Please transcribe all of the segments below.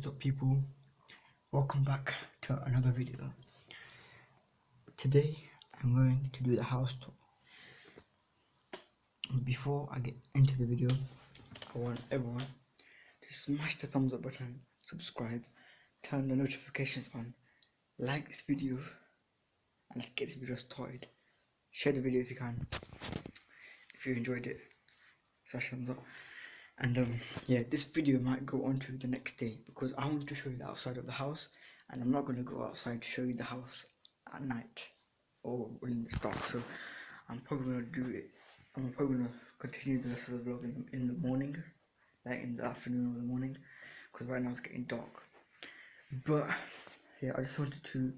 What is up, people? Welcome back to another video. Today I'm going to do the house tour. Before I get into the video, I want everyone to smash the thumbs up button, subscribe, turn the notifications on, like this video, and let's get this video started. Share the video if you can. If you enjoyed it, smash thumbs up. And yeah, this video might go on to the next day because I want to show you the outside of the house, and I'm not going to go outside to show you the house at night or when it's dark. So I'm probably going to do it. I'm probably going to continue the rest of the vlog in the morning, like in the afternoon or the morning, because right now it's getting dark. But yeah, I just wanted to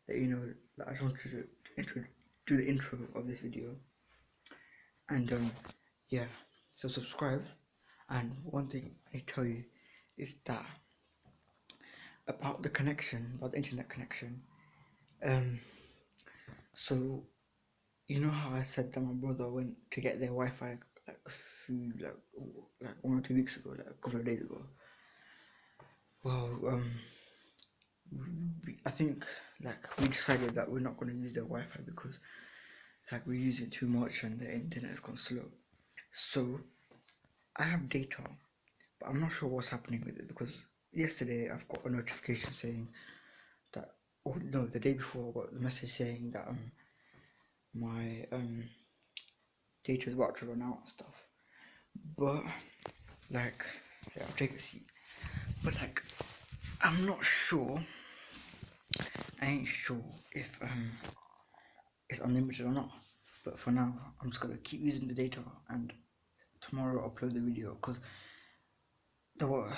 let you know that I just wanted to do the intro of this video. And yeah, so subscribe. And one thing I need to tell you is that about the connection, about the internet connection. So you know how I said that my brother went to get their Wi-Fi like 1 or 2 weeks ago, like a couple of days ago. Well, I think we decided that we're not going to use their Wi-Fi because we use it too much and the internet has gone slow. So I have data, but I'm not sure what's happening with it because yesterday I've got a notification saying that, oh no, the day before I got the message saying that my data is about to run out and stuff. But yeah, I'll take a seat. But I'm not sure. I ain't sure if it's unlimited or not. But for now, I'm just gonna keep using the data, and tomorrow I'll upload the video because our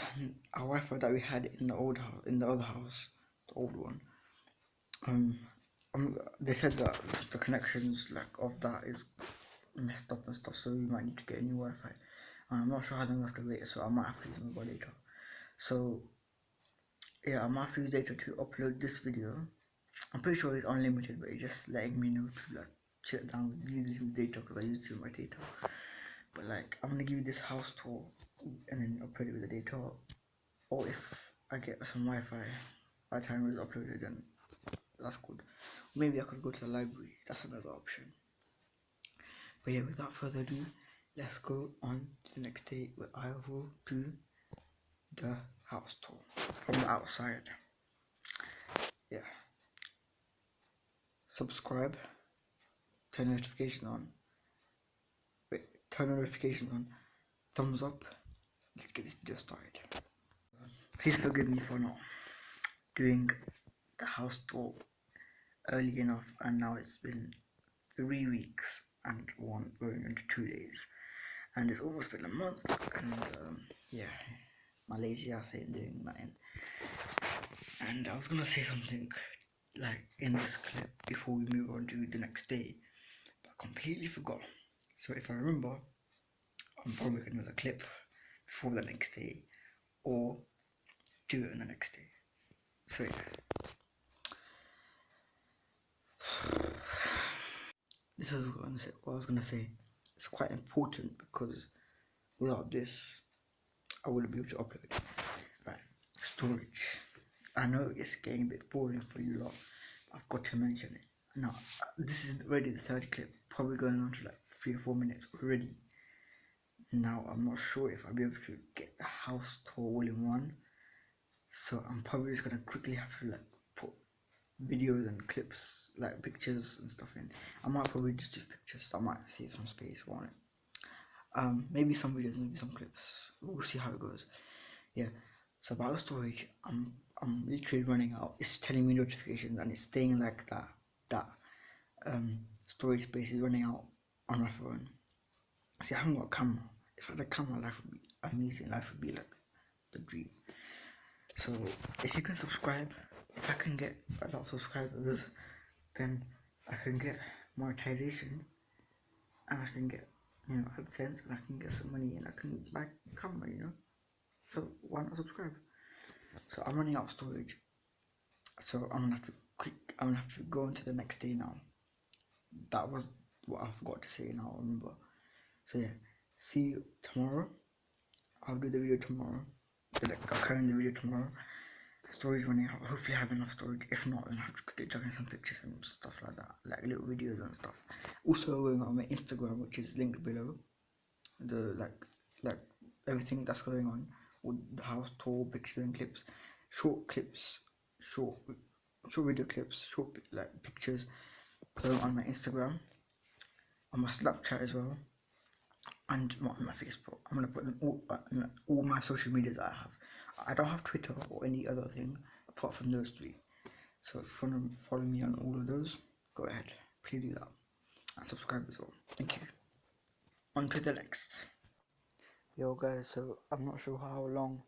Wi-Fi that we had in the old house, in the other house, the old one, they said that the connections of that is messed up and stuff, so we might need to get a new Wi-Fi. And I'm not sure how long I have to wait, so I might have to use mobile data. So yeah, I might have to use data to upload this video. I'm pretty sure it's unlimited, but it's just letting me know to chill down, use this data because I use too much data. But I'm gonna give you this house tour and then upload it with the data, or if I get some Wi-Fi by the time it's uploaded, then that's good. Maybe I could go to the library, that's another option. But yeah, without further ado, let's go on to the next day where I will do the house tour from the outside. Yeah, subscribe, turn notifications on. Turn notifications on, thumbs up. Let's get this video started. Please forgive me for not doing the house tour early enough, and now it's been 3 weeks and one going into 2 days, and it's almost been a month, and yeah, my lazy ass ain't doing nothing. And I was gonna say something in this clip before we move on to the next day, but I completely forgot. So if I remember, I'm probably gonna do the clip before the next day or do it on the next day. So yeah, this is what I was gonna say. It's quite important because without this, I wouldn't be able to upload. Right, storage. I know it's getting a bit boring for you lot, but I've got to mention it. Now, this is already the third clip, probably going on to 3 or 4 minutes already. Now, I'm not sure if I'll be able to get the house tour all in one, so I'm probably just gonna quickly have to put videos and clips, pictures and stuff in. I might probably just do pictures, so I might save some space for it. Maybe some videos, maybe some clips. We'll see how it goes. Yeah. So about the storage, I'm literally running out. It's telling me notifications and it's staying like that. Storage space is running out on my phone. See, I haven't got a camera. If I had a camera, life would be amazing. Life would be the dream. So if you can subscribe, if I can get a lot of subscribers, then I can get monetization, and I can get AdSense, and I can get some money, and I can buy a camera, So why not subscribe? So I'm running out of storage, so I'm gonna have to go on to the next day now. That was what I forgot to say now, remember. So yeah, see you tomorrow. I'll do the video tomorrow. like I'll carry on the video tomorrow. Storage running out. Hopefully I have enough storage. If not, then I have to quickly chuck in some pictures and stuff like that, like little videos and stuff. Also going on my Instagram, which is linked below, the like everything that's going on with the house tour, pictures and clips, short clips, short video clips, short like pictures going on my Instagram, on my Snapchat as well, and on my Facebook. I'm gonna put them all my social medias I have. I don't have Twitter or any other thing apart from those three. So if you want to follow me on all of those, go ahead. Please do that. And subscribe as well. Thank you. On to the next. Yo guys, so I'm not sure how long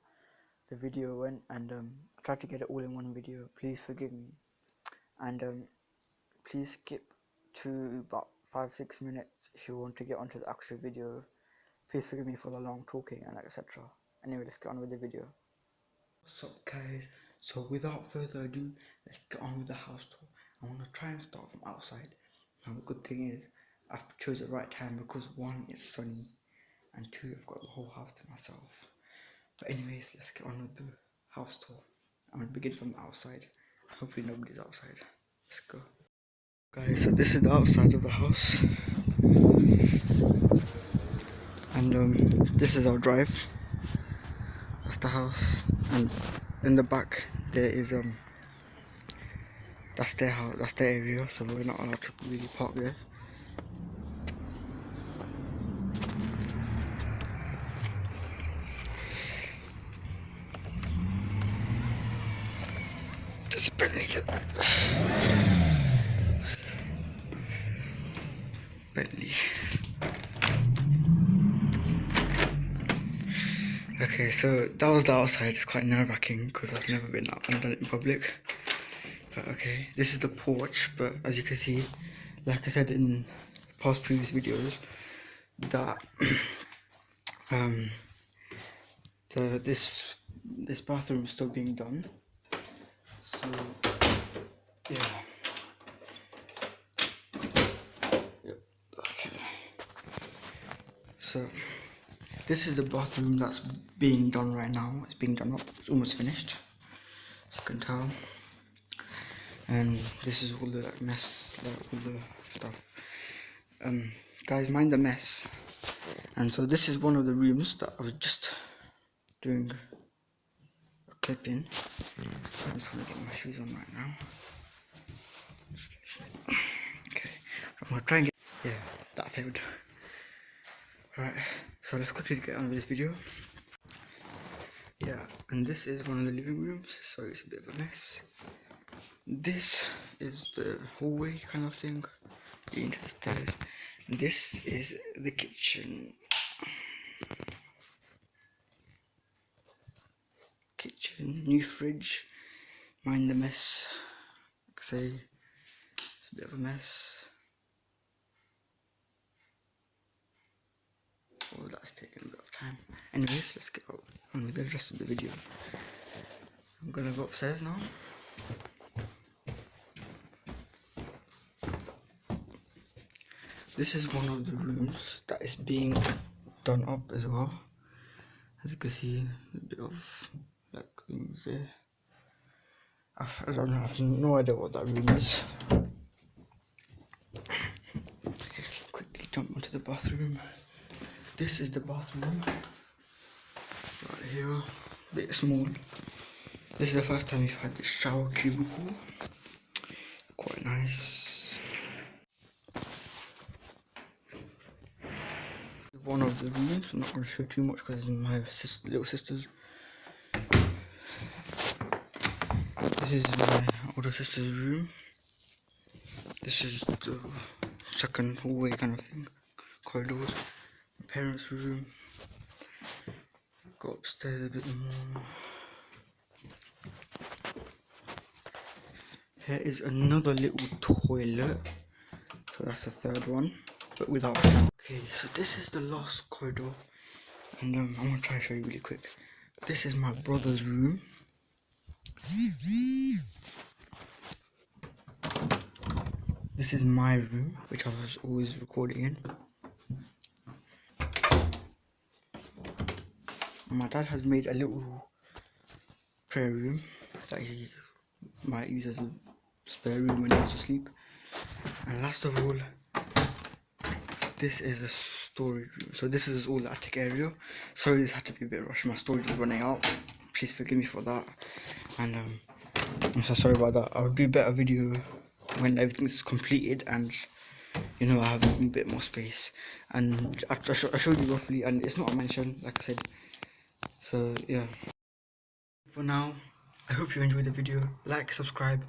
the video went, and I tried to get it all in one video. Please forgive me. And please skip to about 5-6 minutes if you want to get onto the actual video. Please forgive me for the long talking and etc. Anyway, let's get on with the video. What's up guys, so without further ado, let's get on with the house tour. I want to try and start from outside. Now the good thing is I've chose the right time because 1, it's sunny, and 2, I've got the whole house to myself. But anyways, let's get on with the house tour. I'm going to begin from the outside. Hopefully nobody's outside. Let's go. Guys, so this is the outside of the house. And this is our drive. That's the house, and in the back there is that's their house, that's their area, so we're not allowed to really park there. There's a Bentley there. Bentley. Okay, so that was the outside. It's quite nerve-wracking because I've never been out and done it in public. But okay, this is the porch. But as you can see, like I said in past previous videos, that this bathroom is still being done. So yeah. Yep. Okay. So this is the bathroom that's being done right now. It's being done up. It's almost finished, as you can tell. And this is all the like mess, like all the stuff. Guys, mind the mess. And so this is one of the rooms that I was just doing a clip in. I'm just gonna get my shoes on right now. Okay, I'm gonna try and get. Yeah, that failed. Right, so let's quickly get on with this video. Yeah, and this is one of the living rooms. Sorry, it's a bit of a mess. This is the hallway kind of thing, leading to the stairs. This is the kitchen. New fridge. Mind the mess. Like I say, it's a bit of a mess. Oh, that's taking a bit of time. Anyways, let's get on with the rest of the video. I'm gonna go upstairs now. This is one of the rooms that is being done up as well. As you can see, a bit of like things there. I don't know, I have no idea what that room is. Quickly jump onto the bathroom. This is the bathroom. Right here, a bit small. This is the first time we've had this shower cubicle. Quite nice. One of the rooms, I'm not going to show too much because it's my little sister's. This is my older sister's room. This is the second hallway kind of thing, corridors. My parents' room. Go upstairs a bit more. Here is another little toilet. So that's the third one, but without. Okay, so this is the last corridor, and I'm gonna try and show you really quick. This is my brother's room. This is my room, which I was always recording in. And my dad has made a little prayer room that he might use as a spare room when he goes to sleep. And last of all, this is a storage room. So this is all the attic area. Sorry, this had to be a bit rushed. My storage is running out. Please forgive me for that. And I'm so sorry about that. I'll do a better video when everything's completed and you know I have a bit more space. And I showed you roughly, and it's not a mansion, like I said. So yeah. For now, I hope you enjoyed the video. Like, subscribe,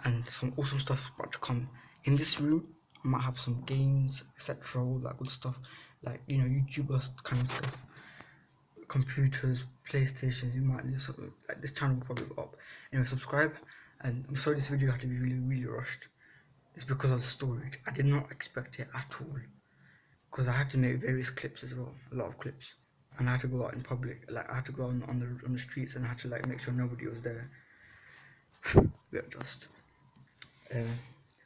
and some awesome stuff about to come in this room. I might have some games, etc., all that good stuff, like you know, YouTubers kind of stuff, computers, PlayStations. You might do something like this channel will probably go up. Anyway, subscribe. And I'm sorry this video had to be really rushed. It's because of the storage. I did not expect it at all, because I had to make various clips as well, a lot of clips, and I had to go out in public. Like I had to go on the streets, and I had to like make sure nobody was there. Bit of dust.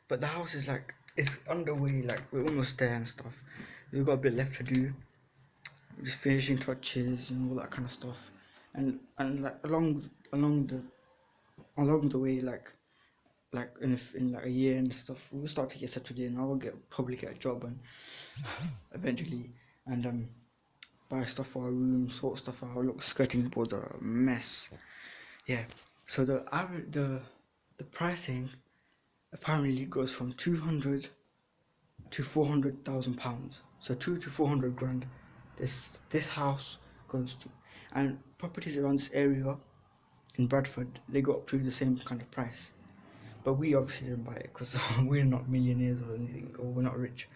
But the house is like, it's underway, like we're almost there and stuff. We've got a bit left to do, just finishing touches and all that kind of stuff. And like along the way, like in like a year and stuff, we'll start to get settled in. I will probably get a job and eventually, and buy stuff for our room, sort stuff out. Look, skirting boards are a mess. Yeah. So the pricing apparently goes from 200 to 400,000 pounds. So 2 to 400 grand. This house goes to, and properties around this area in Bradford, they go up to the same kind of price. But we obviously didn't buy it because we're not millionaires or anything, or we're not rich.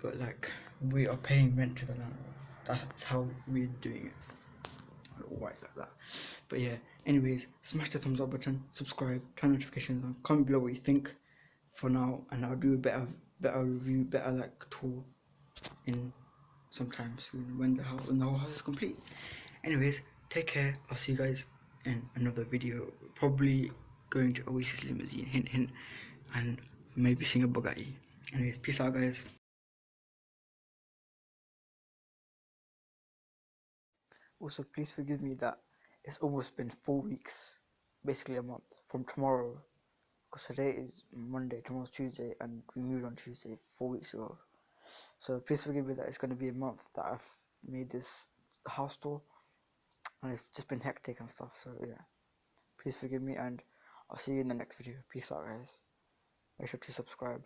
But like we are paying rent to the landlord. That's how we're doing it. White like that. But yeah, anyways, smash the thumbs up button, subscribe, turn notifications on, comment below what you think for now, and I'll do a better review, better like tour in sometime soon when the whole house is complete. Anyways, take care. I'll see you guys in another video, probably going to Oasis Limousine, hint hint, and maybe seeing a Bugatti. Anyways, peace out guys. Also, please forgive me that it's almost been 4 weeks, basically a month from tomorrow, because today is Monday, tomorrow's Tuesday, and we moved on Tuesday 4 weeks ago. So please forgive me that it's going to be a month that I've made this house tour, and it's just been hectic and stuff. So yeah, please forgive me, and I'll see you in the next video. Peace out guys. Make sure to subscribe.